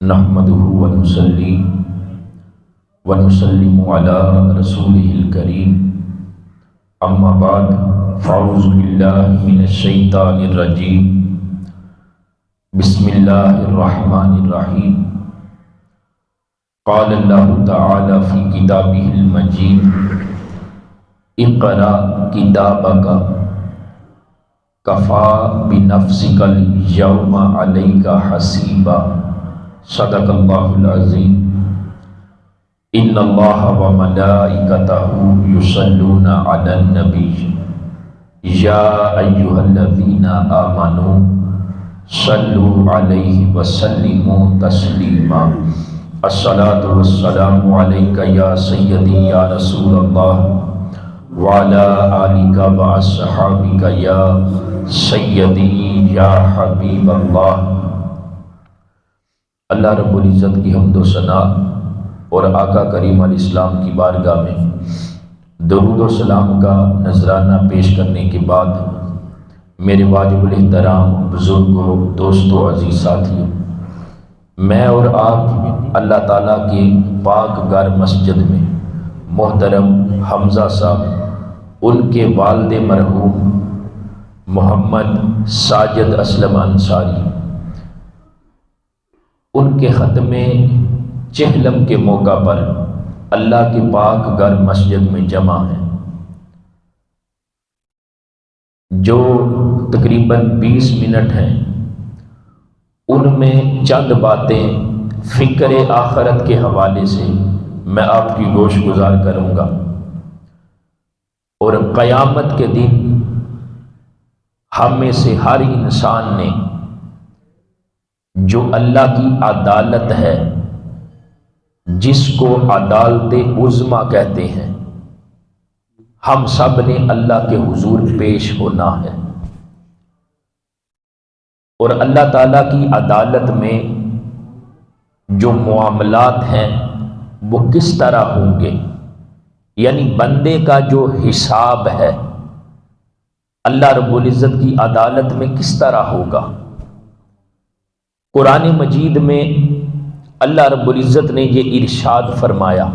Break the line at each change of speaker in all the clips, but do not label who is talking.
نحمده ونصلي ونسلم على رسوله الكريم اما بعد فاعوذ بالله من الشیطان الرجیم بسم اللہ الرحمن الرحیم قال اللہ تعالی فی کتابہ المجید اقرأ کتابک کفی بنفسک اليوم علیک حسیبا صدق اللہ العظیم ان اللہ وملائکتہ یصلون علی النبی یا ایہا الذین آمنوا صلوا علیہ وسلموا تسلیما الصلاۃ والسلام علیک یا سیدی یا رسول اللہ وعلی آلک واصحابک یا سیدی یا حبیب اللہ۔ اللہ رب العزت کی حمد و ثنا اور آقا کریم علیہ السلام کی بارگاہ میں درود و سلام کا نذرانہ پیش کرنے کے بعد میرے واجب الاحترام بزرگوں، دوستوں، عزیز ساتھیوں، میں اور آپ اللہ تعالیٰ کے پاک گھر مسجد میں محترم حمزہ صاحب، ان کے والد مرحوم محمد ساجد اسلم انصاری، ان کے ختم چہلم کے موقع پر اللہ کے پاک گھر مسجد میں جمع ہیں، جو تقریباً 20 منٹ ہیں، ان میں چند باتیں فکر آخرت کے حوالے سے میں آپ کی گوش گزار کروں گا، اور قیامت کے دن ہم میں سے ہر انسان نے جو اللہ کی عدالت ہے، جس کو عدالت عظمیٰ کہتے ہیں، ہم سب نے اللہ کے حضور پیش ہونا ہے، اور اللہ تعالیٰ کی عدالت میں جو معاملات ہیں وہ کس طرح ہوں گے، یعنی بندے کا جو حساب ہے اللہ رب العزت کی عدالت میں کس طرح ہوگا۔ قرآن مجید میں اللہ رب العزت نے یہ ارشاد فرمایا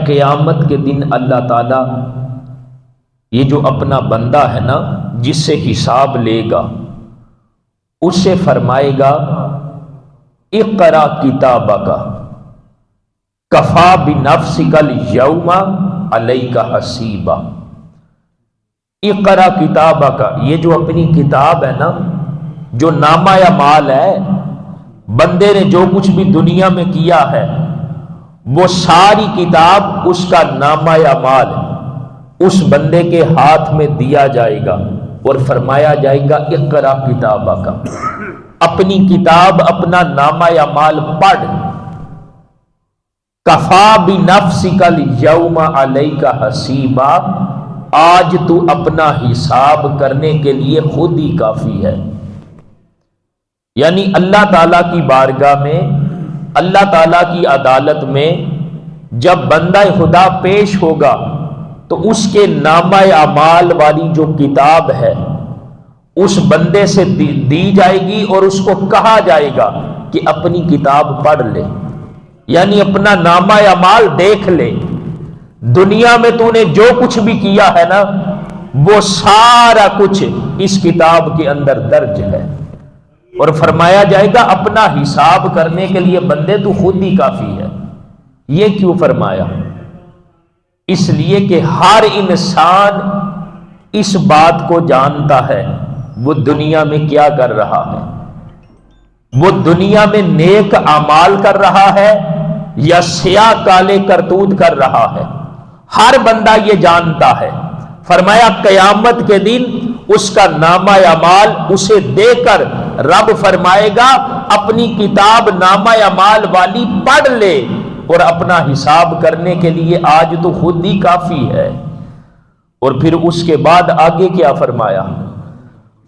قیامت کے دن اللہ تعالیٰ یہ جو اپنا بندہ ہے نا، جس سے حساب لے گا، اس سے فرمائے گا اقرأ کتابک کفی بنفسک اليوم علیک حسیبا۔ اقرأ کتابک، یہ جو اپنی کتاب ہے نا، جو نامہ اعمال ہے، بندے نے جو کچھ بھی دنیا میں کیا ہے، وہ ساری کتاب، اس کا نامہ اعمال اس بندے کے ہاتھ میں دیا جائے گا اور فرمایا جائے گا اقرأ کتابک، اپنی کتاب، اپنا نامہ اعمال پڑھ، کفی بنفسک اليوم علیک حسیبا، آج تو اپنا حساب کرنے کے لیے خود ہی کافی ہے۔ یعنی اللہ تعالیٰ کی بارگاہ میں، اللہ تعالیٰ کی عدالت میں جب بندہ خدا پیش ہوگا تو اس کے نامہ اعمال والی جو کتاب ہے اس بندے سے دی جائے گی اور اس کو کہا جائے گا کہ اپنی کتاب پڑھ لے، یعنی اپنا نامہ اعمال دیکھ لے، دنیا میں تو نے جو کچھ بھی کیا ہے نا، وہ سارا کچھ اس کتاب کے اندر درج ہے، اور فرمایا جائے گا اپنا حساب کرنے کے لیے بندے تو خود ہی کافی ہے۔ یہ کیوں فرمایا؟ اس لیے کہ ہر انسان اس بات کو جانتا ہے وہ دنیا میں کیا کر رہا ہے، وہ دنیا میں نیک اعمال کر رہا ہے یا سیاہ کالے کرتوت کر رہا ہے، ہر بندہ یہ جانتا ہے۔ فرمایا قیامت کے دن اس کا نامہ اعمال اسے دے کر رب فرمائے گا اپنی کتاب نامہ اعمال والی پڑھ لے، اور اپنا حساب کرنے کے لیے آج تو خود ہی کافی ہے۔ اور پھر اس کے بعد آگے کیا فرمایا؟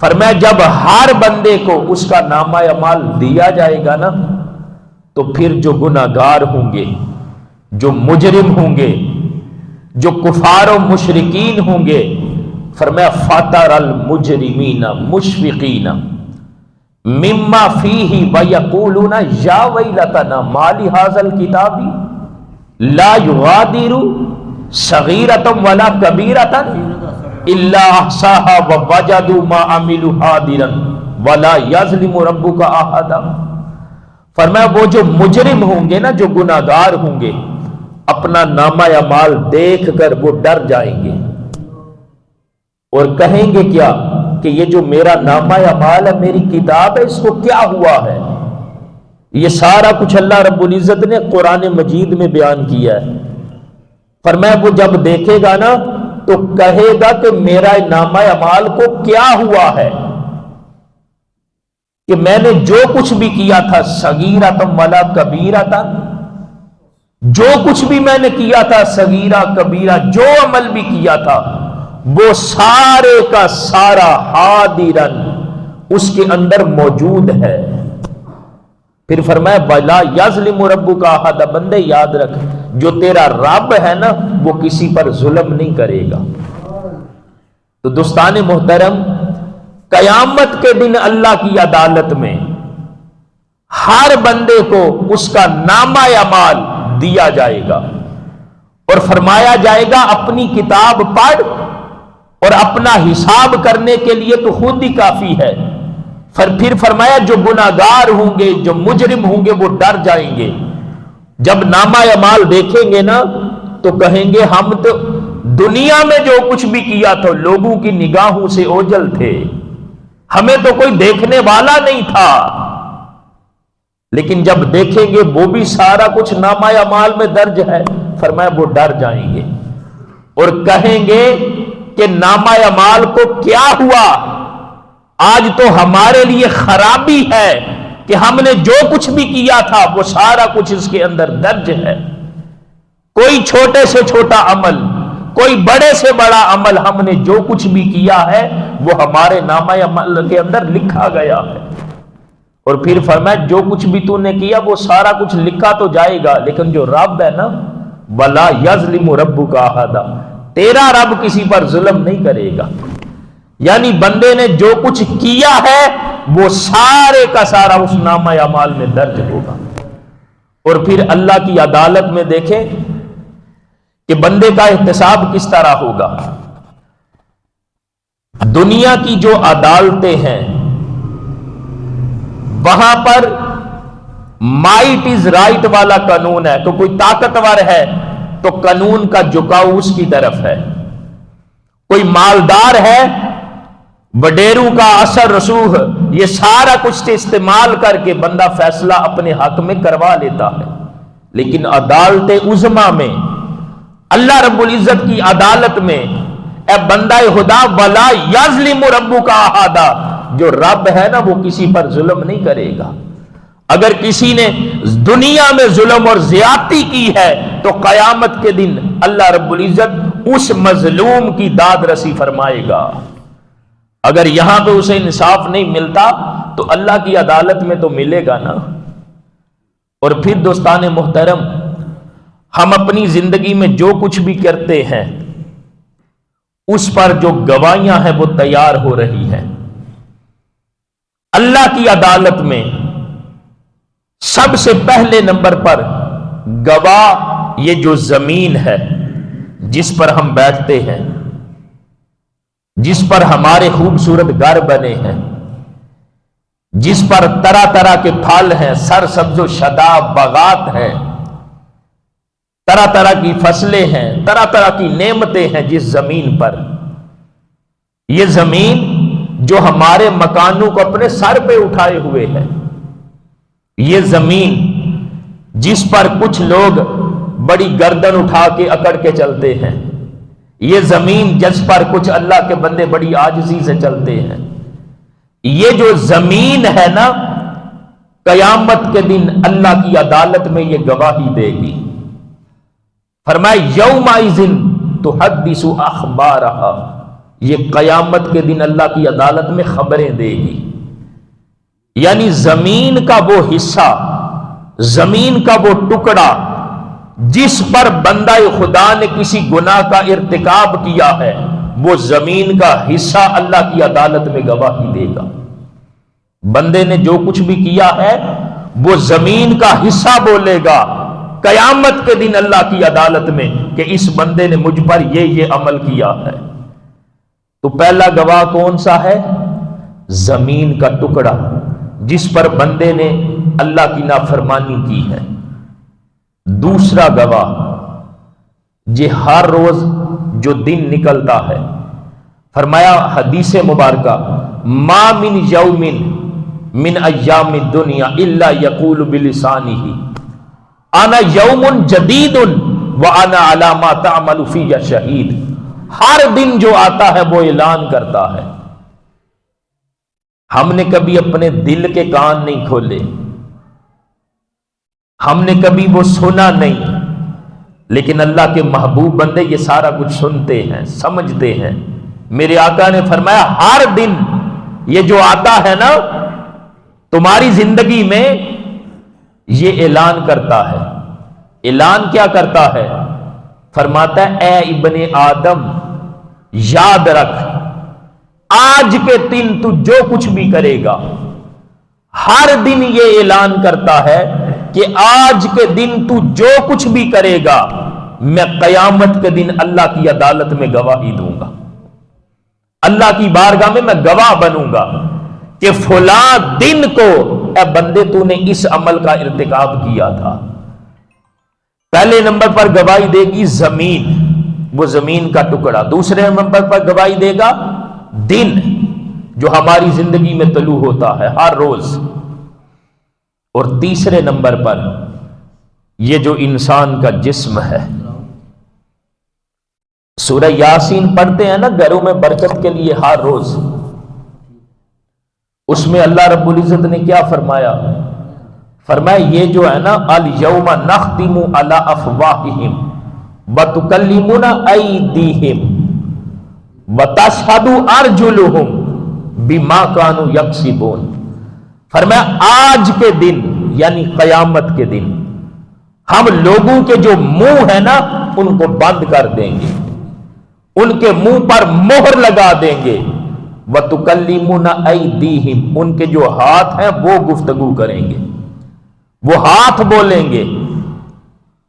فرمایا جب ہر بندے کو اس کا نامہ اعمال دیا جائے گا نا، تو پھر جو گناہگار ہوں گے، جو مجرم ہوں گے، جو کفار و مشرکین ہوں گے، فرمایا فَتَرَ الْمُجْرِمِينَ مُشْفِقِينَ، مما فیہ ویقولون یا ویلتنا ما لہذا الکتاب لا یغادر صغیرۃ ولا کبیرۃ الا احصاها ووجدوا ما عملوا حاضرا ولا یظلم ربک احدا۔ فرمایا وہ جو مجرم ہوں گے نا، جو گناہگار ہوں گے، اپنا نامہ اعمال دیکھ کر وہ ڈر جائیں گے اور کہیں گے کیا کہ یہ جو میرا نامہ اعمال ہے، میری کتاب ہے، اس کو کیا ہوا ہے؟ یہ سارا کچھ اللہ رب العزت نے قرآن مجید میں بیان کیا ہے۔ فرمایا وہ جب دیکھے گا نا تو کہے گا کہ میرا نامہ اعمال کو کیا ہوا ہے، کہ میں نے جو کچھ بھی کیا تھا، صغیرۃ ولا کبیرۃ، جو کچھ بھی میں نے کیا تھا، صغیرہ کبیرہ، جو عمل بھی کیا تھا، وہ سارے کا سارا حاضرن اس کے اندر موجود ہے۔ پھر فرمایا ولا یظلم ربک احد، بندے یاد رکھ جو تیرا رب ہے نا وہ کسی پر ظلم نہیں کرے گا۔ تو دوستان محترم، قیامت کے دن اللہ کی عدالت میں ہر بندے کو اس کا نامہ اعمال دیا جائے گا اور فرمایا جائے گا اپنی کتاب پڑھ اور اپنا حساب کرنے کے لیے تو خود ہی کافی ہے۔ پھر فرمایا جو گناہگار ہوں گے، جو مجرم ہوں گے، وہ ڈر جائیں گے۔ جب نامہ اعمال دیکھیں گے نا تو کہیں گے ہم تو دنیا میں جو کچھ بھی کیا تھا لوگوں کی نگاہوں سے اوجھل تھے، ہمیں تو کوئی دیکھنے والا نہیں تھا۔ لیکن جب دیکھیں گے وہ بھی سارا کچھ نامہ اعمال میں درج ہے، فرمایا وہ ڈر جائیں گے اور کہیں گے کہ نامہ اعمال کو کیا ہوا، آج تو ہمارے لیے خرابی ہے کہ ہم نے جو کچھ بھی کیا تھا وہ سارا کچھ اس کے اندر درج ہے۔ کوئی چھوٹے سے چھوٹا عمل، کوئی بڑے سے بڑا عمل، ہم نے جو کچھ بھی کیا ہے وہ ہمارے نامہ عمل کے اندر لکھا گیا ہے۔ اور پھر فرمایا جو کچھ بھی تو نے کیا وہ سارا کچھ لکھا تو جائے گا، لیکن جو رب ہے نا ولا یظلم ربک احدا، تیرا رب کسی پر ظلم نہیں کرے گا۔ یعنی بندے نے جو کچھ کیا ہے وہ سارے کا سارا اس نامہ اعمال میں درج ہوگا۔ اور پھر اللہ کی عدالت میں دیکھیں کہ بندے کا احتساب کس طرح ہوگا۔ دنیا کی جو عدالتیں ہیں وہاں پر مائٹ از رائٹ والا قانون ہے، تو کوئی طاقتور ہے تو قانون کا جھکاؤ اس کی طرف ہے، کوئی مالدار ہے وڈیروں کا اثر رسوخ، یہ سارا کچھ استعمال کر کے بندہ فیصلہ اپنے حق میں کروا لیتا ہے۔ لیکن عدالت عظمیٰ میں، اللہ رب العزت کی عدالت میں، اے بندہ خدا ولا یظلم ربک احدا، جو رب ہے نا وہ کسی پر ظلم نہیں کرے گا۔ اگر کسی نے دنیا میں ظلم اور زیادتی کی ہے تو قیامت کے دن اللہ رب العزت اس مظلوم کی داد رسی فرمائے گا۔ اگر یہاں پہ اسے انصاف نہیں ملتا تو اللہ کی عدالت میں تو ملے گا نا۔ اور پھر دوستان محترم، ہم اپنی زندگی میں جو کچھ بھی کرتے ہیں اس پر جو گواہیاں ہیں وہ تیار ہو رہی ہیں۔ اللہ کی عدالت میں سب سے پہلے نمبر پر گواہ یہ جو زمین ہے جس پر ہم بیٹھتے ہیں، جس پر ہمارے خوبصورت گھر بنے ہیں، جس پر طرح طرح کے پھل ہیں، سرسبز و شاداب باغات ہیں، طرح طرح کی فصلیں ہیں، طرح طرح کی نعمتیں ہیں جس زمین پر، یہ زمین جو ہمارے مکانوں کو اپنے سر پہ اٹھائے ہوئے ہے، یہ زمین جس پر کچھ لوگ بڑی گردن اٹھا کے اکڑ کے چلتے ہیں، یہ زمین جس پر کچھ اللہ کے بندے بڑی عاجزی سے چلتے ہیں، یہ جو زمین ہے نا قیامت کے دن اللہ کی عدالت میں یہ گواہی دے گی۔ فرمایا یومئذ تحدث اخبارہا، یہ قیامت کے دن اللہ کی عدالت میں خبریں دے گی۔ یعنی زمین کا وہ حصہ، زمین کا وہ ٹکڑا جس پر بندہ خدا نے کسی گناہ کا ارتکاب کیا ہے، وہ زمین کا حصہ اللہ کی عدالت میں گواہی دے گا۔ بندے نے جو کچھ بھی کیا ہے وہ زمین کا حصہ بولے گا قیامت کے دن اللہ کی عدالت میں کہ اس بندے نے مجھ پر یہ عمل کیا ہے۔ تو پہلا گواہ کون سا ہے؟ زمین کا ٹکڑا جس پر بندے نے اللہ کی نافرمانی کی ہے۔ دوسرا گواہ یہ ہر روز جو دن نکلتا ہے، فرمایا حدیث مبارکہ ما من یوم من ایام الدنیا الا یقول بلسانہ انا یوم جدید وانا علی ما تعمل فی شہید۔ ہر دن جو آتا ہے وہ اعلان کرتا ہے۔ ہم نے کبھی اپنے دل کے کان نہیں کھولے، ہم نے کبھی وہ سنا نہیں، لیکن اللہ کے محبوب بندے یہ سارا کچھ سنتے ہیں، سمجھتے ہیں۔ میرے آقا نے فرمایا ہر دن یہ جو آتا ہے نا تمہاری زندگی میں، یہ اعلان کرتا ہے۔ اعلان کیا کرتا ہے؟ فرماتا ہے اے ابن آدم یاد رکھ آج کے دن تو جو کچھ بھی کرے گا، ہر دن یہ اعلان کرتا ہے کہ آج کے دن تو جو کچھ بھی کرے گا میں قیامت کے دن اللہ کی عدالت میں گواہی دوں گا، اللہ کی بارگاہ میں گواہ بنوں گا کہ فلاں دن کو اے بندے تو نے اس عمل کا ارتکاب کیا تھا۔ پہلے نمبر پر گواہی دے گی زمین، وہ زمین کا ٹکڑا۔ دوسرے نمبر پر گواہی دے گا دن جو ہماری زندگی میں طلوع ہوتا ہے ہر روز، اور تیسرے نمبر پر یہ جو انسان کا جسم ہے۔ سورہ یاسین پڑھتے ہیں نا گھروں میں برکت کے لیے ہر روز، اس میں اللہ رب العزت نے کیا فرمایا؟ فرمایا یہ جو ہے نا الیوم نختم علی افواہہم وتکلمنا ایدیہم وتشہد ارجلہم بما کانوا یکسبون۔ فرمایا آج کے دن یعنی قیامت کے دن ہم لوگوں کے جو منہ ہے نا ان کو بند کر دیں گے، ان کے منہ پر مہر لگا دیں گے۔ وَتُكَلِّمُنَا أَيْدِيهِمْ، ان کے جو ہاتھ ہیں وہ گفتگو کریں گے، وہ ہاتھ بولیں گے۔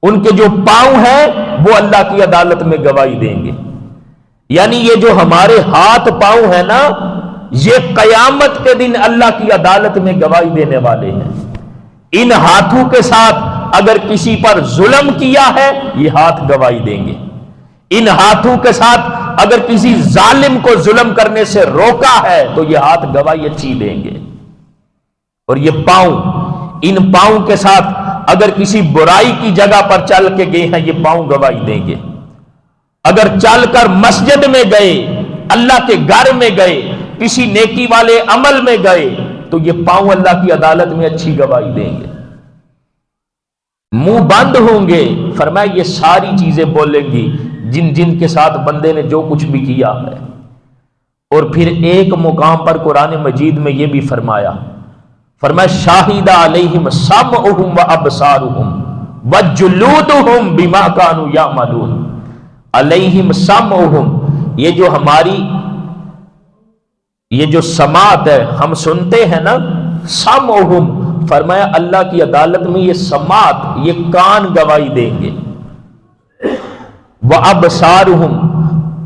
ان کے جو پاؤں ہیں وہ اللہ کی عدالت میں گواہی دیں گے۔ یعنی یہ جو ہمارے ہاتھ پاؤں ہیں نا یہ قیامت کے دن اللہ کی عدالت میں گواہی دینے والے ہیں۔ ان ہاتھوں کے ساتھ اگر کسی پر ظلم کیا ہے یہ ہاتھ گواہی دیں گے۔ ان ہاتھوں کے ساتھ اگر کسی ظالم کو ظلم کرنے سے روکا ہے تو یہ ہاتھ گواہی اچھی دیں گے۔ اور یہ پاؤں، ان پاؤں کے ساتھ اگر کسی برائی کی جگہ پر چل کے گئے ہیں یہ پاؤں گواہی دیں گے۔ اگر چل کر مسجد میں گئے، اللہ کے گھر میں گئے، کسی نیکی والے عمل میں گئے تو یہ پاؤں اللہ کی عدالت میں اچھی گواہی دیں گے۔ منہ بند ہوں گے، فرمایا یہ ساری چیزیں بولیں گی جن جن کے ساتھ بندے نے جو کچھ بھی کیا ہے۔ اور پھر ایک مقام پر قرآن مجید میں یہ بھی فرمایا شاہد علیہم سمعہم وابصارہم وجلودہم بما کانوا یعملون۔ علیہم سمعہم، یہ جو ہماری یہ جو سماعت ہے ہم سنتے ہیں نا، سمعہم فرمایا اللہ کی عدالت میں یہ سماعت، یہ کان گواہی دیں گے۔ وَأَبْصَارُهُمْ،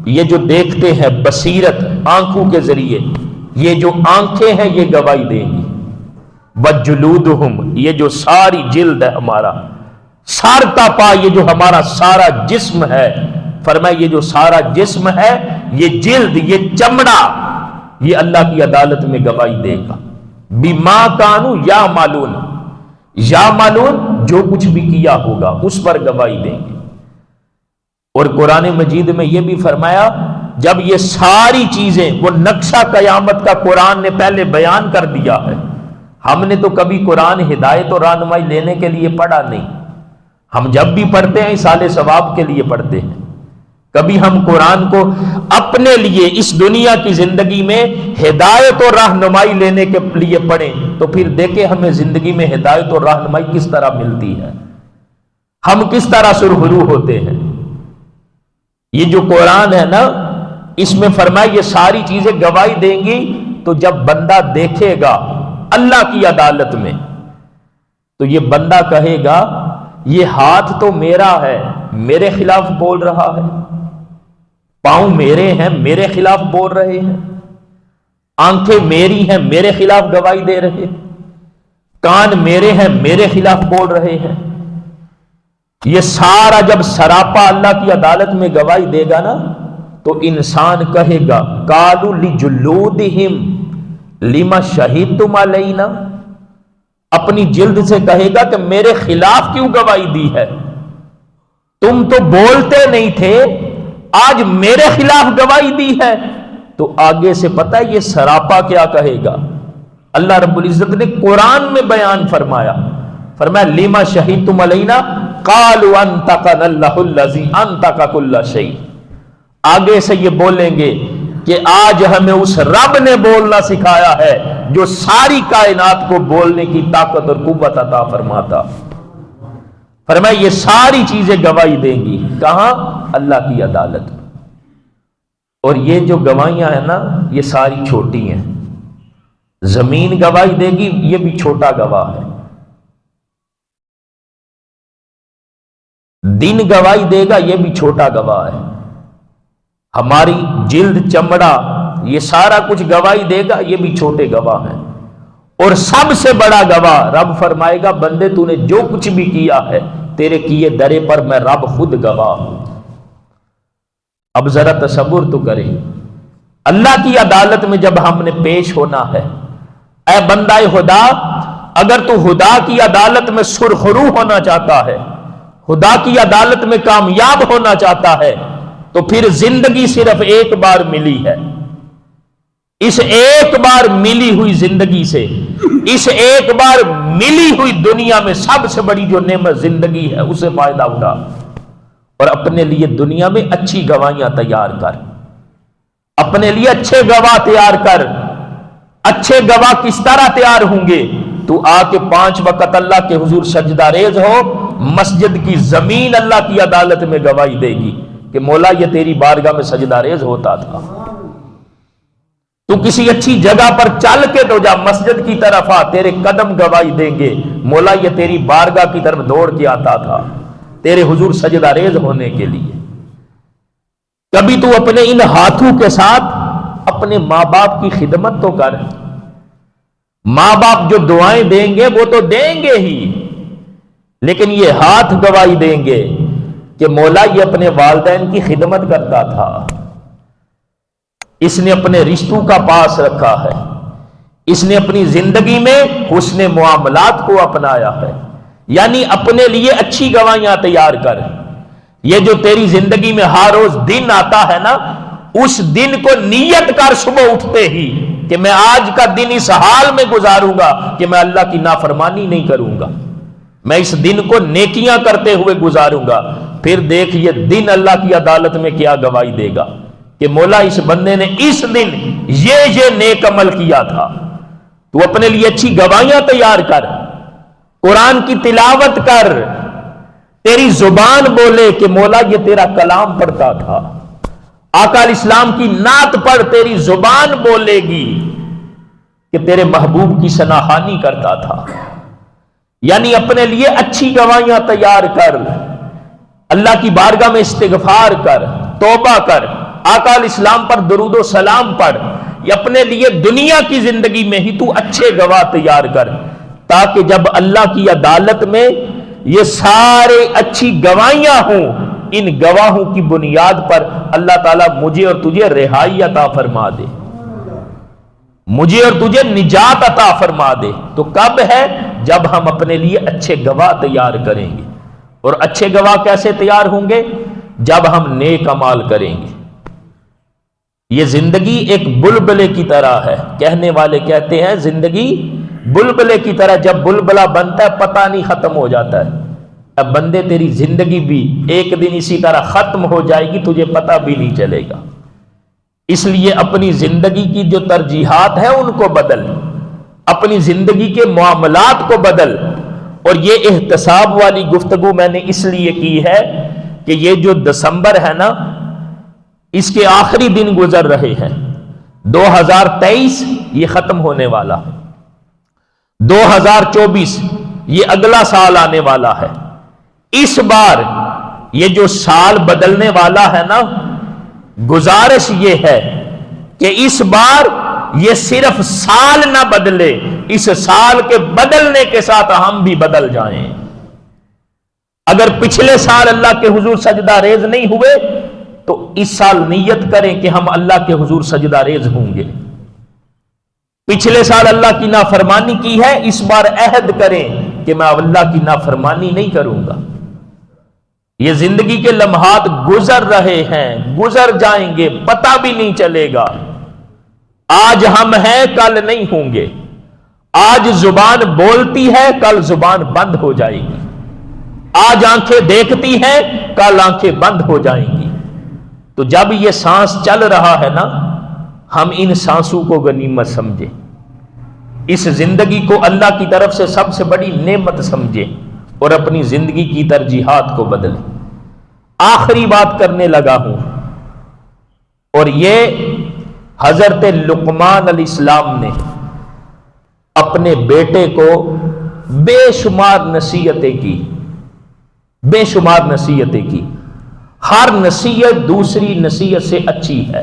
یہ جو دیکھتے ہیں بصیرت آنکھوں کے ذریعے، یہ جو آنکھیں ہیں یہ گواہی دیں گی۔ وَجُلُودُهُمْ، یہ جو ساری جلد ہے ہمارا، سر تا پا یہ جو ہمارا سارا جسم ہے، فرمایا یہ جو سارا جسم ہے، یہ جلد، یہ چمڑا، یہ اللہ کی عدالت میں گواہی دے گا۔ بما کانوا یعملون، یعملون جو کچھ بھی کیا ہوگا اس پر گواہی دیں گے۔ اور قرآن مجید میں یہ بھی فرمایا جب یہ ساری چیزیں، وہ نقشہ قیامت کا قرآن نے پہلے بیان کر دیا ہے۔ ہم نے تو کبھی قرآن ہدایت اور رہنمائی لینے کے لیے پڑھا نہیں، ہم جب بھی پڑھتے ہیں اصالہ ثواب کے لیے پڑھتے ہیں۔ کبھی ہم قرآن کو اپنے لیے اس دنیا کی زندگی میں ہدایت اور رہنمائی لینے کے لیے پڑھیں تو پھر دیکھیں ہمیں زندگی میں ہدایت اور رہنمائی کس طرح ملتی ہے، ہم کس طرح سرخرو ہوتے ہیں۔ یہ جو قرآن ہے نا اس میں فرمایا یہ ساری چیزیں گواہی دیں گی، تو جب بندہ دیکھے گا اللہ کی عدالت میں، تو یہ بندہ کہے گا یہ ہاتھ تو میرا ہے، میرے خلاف بول رہا ہے، پاؤں میرے ہیں، میرے خلاف بول رہے ہیں، آنکھیں میری ہیں، میرے خلاف گواہی دے رہے ہیں، کان میرے ہیں، میرے خلاف بول رہے ہیں۔ یہ سارا جب سراپا اللہ کی عدالت میں گواہی دے گا نا، تو انسان کہے گا قالوا لجلودہم لم شہدتم علینا، اپنی جلد سے کہے گا کہ میرے خلاف کیوں گواہی دی ہے، تم تو بولتے نہیں تھے، آج میرے خلاف گواہی دی ہے۔ تو آگے سے پتہ ہے یہ سراپا کیا کہے گا؟ اللہ رب العزت نے قرآن میں بیان فرمایا لما شہدتم علینا قالوا انطقنا اللہ الذی انطق کل شیء، آگے سے یہ بولیں گے کہ آج ہمیں اس رب نے بولنا سکھایا ہے جو ساری کائنات کو بولنے کی طاقت اور قوت عطا فرماتا۔ فرمایا یہ ساری چیزیں گواہی دیں گی، کہاں؟ اللہ کی عدالت میں۔ اور یہ جو گواہیاں ہیں نا یہ ساری چھوٹی ہیں، زمین گواہی دے گی، یہ بھی چھوٹا گواہ ہے، دن گواہی دے گا، یہ بھی چھوٹا گواہ ہے، ہماری جلد چمڑا یہ سارا کچھ گواہی دے گا، یہ بھی چھوٹے گواہ ہیں۔ اور سب سے بڑا گواہ رب فرمائے گا بندے تو نے جو کچھ بھی کیا ہے تیرے کیے درے پر میں رب خود گواہ ہوں۔ اب ذرا تصور تو کریں، اللہ کی عدالت میں جب ہم نے پیش ہونا ہے، اے بندہ خدا، اگر تو خدا کی عدالت میں سرخرو ہونا چاہتا ہے، خدا کی عدالت میں کامیاب ہونا چاہتا ہے، تو پھر زندگی صرف ایک بار ملی ہے، اس ایک بار ملی ہوئی زندگی سے، اس ایک بار ملی ہوئی دنیا میں سب سے بڑی جو نعمت زندگی ہے اسے فائدہ اٹھا، اور اپنے لیے دنیا میں اچھی گواہیاں تیار کر، اپنے لیے اچھے گواہ تیار کر۔ اچھے گواہ کس طرح تیار ہوں گے؟ تو آ کے 5 وقت اللہ کے حضور سجدہ ریز ہو، مسجد کی زمین اللہ کی عدالت میں گواہی دے گی کہ مولا یہ تیری بارگاہ میں سجدہ ریز ہوتا تھا۔ تو کسی اچھی جگہ پر چل کے تو جا، مسجد کی طرف آ، تیرے قدم گواہی دیں گے مولا یہ تیری بارگاہ کی طرف دوڑ کے آتا تھا تیرے حضور سجدہ ریز ہونے کے لیے۔ کبھی تو اپنے ان ہاتھوں کے ساتھ اپنے ماں باپ کی خدمت تو کر، ماں باپ جو دعائیں دیں گے وہ تو دیں گے ہی، لیکن یہ ہاتھ گواہی دیں گے کہ مولا یہ اپنے والدین کی خدمت کرتا تھا، اس نے اپنے رشتوں کا پاس رکھا ہے، اس نے اپنی زندگی میں حسن معاملات کو اپنایا ہے۔ یعنی اپنے لیے اچھی گواہیاں تیار کر۔ یہ جو تیری زندگی میں ہر روز دن آتا ہے نا، اس دن کو نیت کر صبح اٹھتے ہی کہ میں آج کا دن اس حال میں گزاروں گا کہ میں اللہ کی نافرمانی نہیں کروں گا، میں اس دن کو نیکیاں کرتے ہوئے گزاروں گا۔ پھر دیکھ یہ دن اللہ کی عدالت میں کیا گواہی دے گا کہ مولا اس بندے نے اس دن یہ نیک عمل کیا تھا۔ تو اپنے لیے اچھی گواہیاں تیار کر، قرآن کی تلاوت کر، تیری زبان بولے کہ مولا یہ تیرا کلام پڑھتا تھا، آقا علیہ السلام کی نعت پڑھ، تیری زبان بولے گی کہ تیرے محبوب کی ثناخوانی کرتا تھا۔ یعنی اپنے لیے اچھی گواہیاں تیار کر، اللہ کی بارگاہ میں استغفار کر، توبہ کر، آقا علیہ السلام پر درود و سلام پڑھ، یہ اپنے لیے دنیا کی زندگی میں ہی تو اچھے گواہ تیار کر، تاکہ جب اللہ کی عدالت میں یہ سارے اچھی گواہیاں ہوں، ان گواہوں کی بنیاد پر اللہ تعالیٰ مجھے اور تجھے رہائی عطا فرما دے، مجھے اور تجھے نجات عطا فرما دے۔ تو کب ہے؟ جب ہم اپنے لیے اچھے گواہ تیار کریں گے۔ اور اچھے گواہ کیسے تیار ہوں گے؟ جب ہم نیک اعمال کریں گے۔ یہ زندگی ایک بلبلے کی طرح ہے، کہنے والے کہتے ہیں زندگی بلبلے کی طرح، جب بلبلہ بنتا ہے پتہ نہیں ختم ہو جاتا ہے۔ اب بندے تیری زندگی بھی ایک دن اسی طرح ختم ہو جائے گی، تجھے پتہ بھی نہیں چلے گا۔ اس لیے اپنی زندگی کی جو ترجیحات ہیں ان کو بدل، اپنی زندگی کے معاملات کو بدل۔ اور یہ احتساب والی گفتگو میں نے اس لیے کی ہے کہ یہ جو دسمبر ہے نا، اس کے آخری دن گزر رہے ہیں، 2023 یہ ختم ہونے والا ہے، 2024 یہ اگلا سال آنے والا ہے. اس بار یہ جو سال بدلنے والا ہے نا، گزارش یہ ہے کہ اس بار یہ صرف سال نہ بدلے، اس سال کے بدلنے کے ساتھ ہم بھی بدل جائیں. اگر پچھلے سال اللہ کے حضور سجدہ ریز نہیں ہوئے تو اس سال نیت کریں کہ ہم اللہ کے حضور سجدہ ریز ہوں گے. پچھلے سال اللہ کی نافرمانی کی ہے، اس بار عہد کریں کہ میں اللہ کی نافرمانی نہیں کروں گا. یہ زندگی کے لمحات گزر رہے ہیں، گزر جائیں گے، پتہ بھی نہیں چلے گا. آج ہم ہیں، کل نہیں ہوں گے. آج زبان بولتی ہے، کل زبان بند ہو جائے گی. آج آنکھیں دیکھتی ہیں، کل آنکھیں بند ہو جائیں گی. تو جب یہ سانس چل رہا ہے نا، ہم ان سانسوں کو غنیمت سمجھیں، اس زندگی کو اللہ کی طرف سے سب سے بڑی نعمت سمجھیں اور اپنی زندگی کی ترجیحات کو بدلیں. آخری بات کرنے لگا ہوں، اور یہ حضرت لقمان علیہ السلام نے اپنے بیٹے کو بے شمار نصیحتیں کی، بے شمار نصیحتیں کی. ہر نصیحت دوسری نصیحت سے اچھی ہے،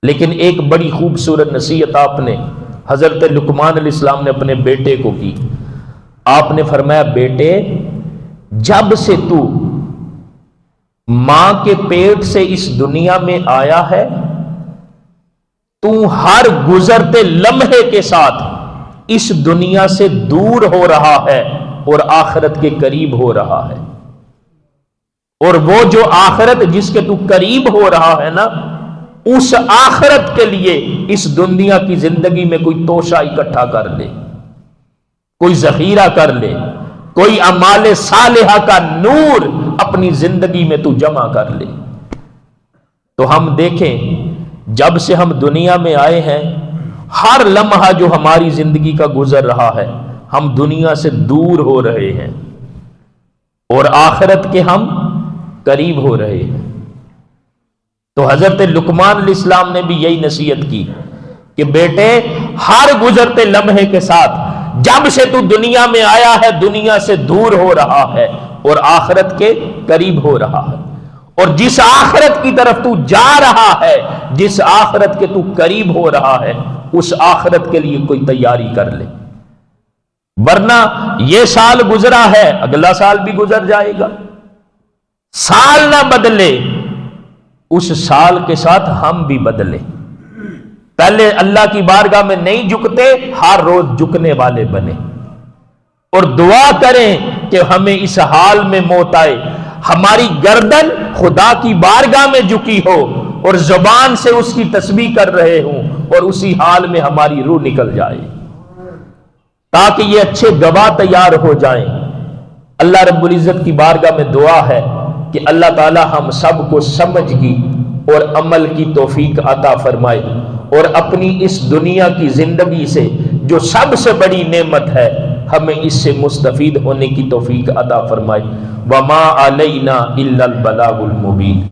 لیکن ایک بڑی خوبصورت نصیحت آپ نے حضرت لقمان علیہ السلام نے اپنے بیٹے کو کی. آپ نے فرمایا، بیٹے جب سے تو ماں کے پیٹ سے اس دنیا میں آیا ہے، تو ہر گزرتے لمحے کے ساتھ اس دنیا سے دور ہو رہا ہے اور آخرت کے قریب ہو رہا ہے. اور وہ جو آخرت جس کے تو قریب ہو رہا ہے نا، اس آخرت کے لیے اس دنیا کی زندگی میں کوئی توشہ اکٹھا کر لے، کوئی ذخیرہ کر لے، کوئی اعمال صالحہ کا نور اپنی زندگی میں تو جمع کر لے. تو ہم دیکھیں، جب سے ہم دنیا میں آئے ہیں، ہر لمحہ جو ہماری زندگی کا گزر رہا ہے، ہم دنیا سے دور ہو رہے ہیں اور آخرت کے ہم قریب ہو رہے ہیں. تو حضرت لقمان علیہ السلام نے بھی یہی نصیحت کی کہ بیٹے ہر گزرتے لمحے کے ساتھ، جب سے تو دنیا میں آیا ہے دنیا سے دور ہو رہا ہے اور آخرت کے قریب ہو رہا ہے. اور جس آخرت کی طرف تو جا رہا ہے، جس آخرت کے تو قریب ہو رہا ہے، اس آخرت کے لیے کوئی تیاری کر لے، ورنہ یہ سال گزرا ہے، اگلا سال بھی گزر جائے گا. سال نہ بدلے، اس سال کے ساتھ ہم بھی بدلے. پہلے اللہ کی بارگاہ میں نہیں جھکتے، ہر روز جھکنے والے بنے، اور دعا کریں کہ ہمیں اس حال میں موت آئے، ہماری گردن خدا کی بارگاہ میں جھکی ہو اور زبان سے اس کی تسبیح کر رہے ہوں، اور اسی حال میں ہماری روح نکل جائے، تاکہ یہ اچھے گواہ تیار ہو جائیں. اللہ رب العزت کی بارگاہ میں دعا ہے کہ اللہ تعالی ہم سب کو سمجھ کی اور عمل کی توفیق عطا فرمائے، اور اپنی اس دنیا کی زندگی سے جو سب سے بڑی نعمت ہے، ہمیں اس سے مستفید ہونے کی توفیق عطا فرمائے. وما علینا الا البلاغ المبین.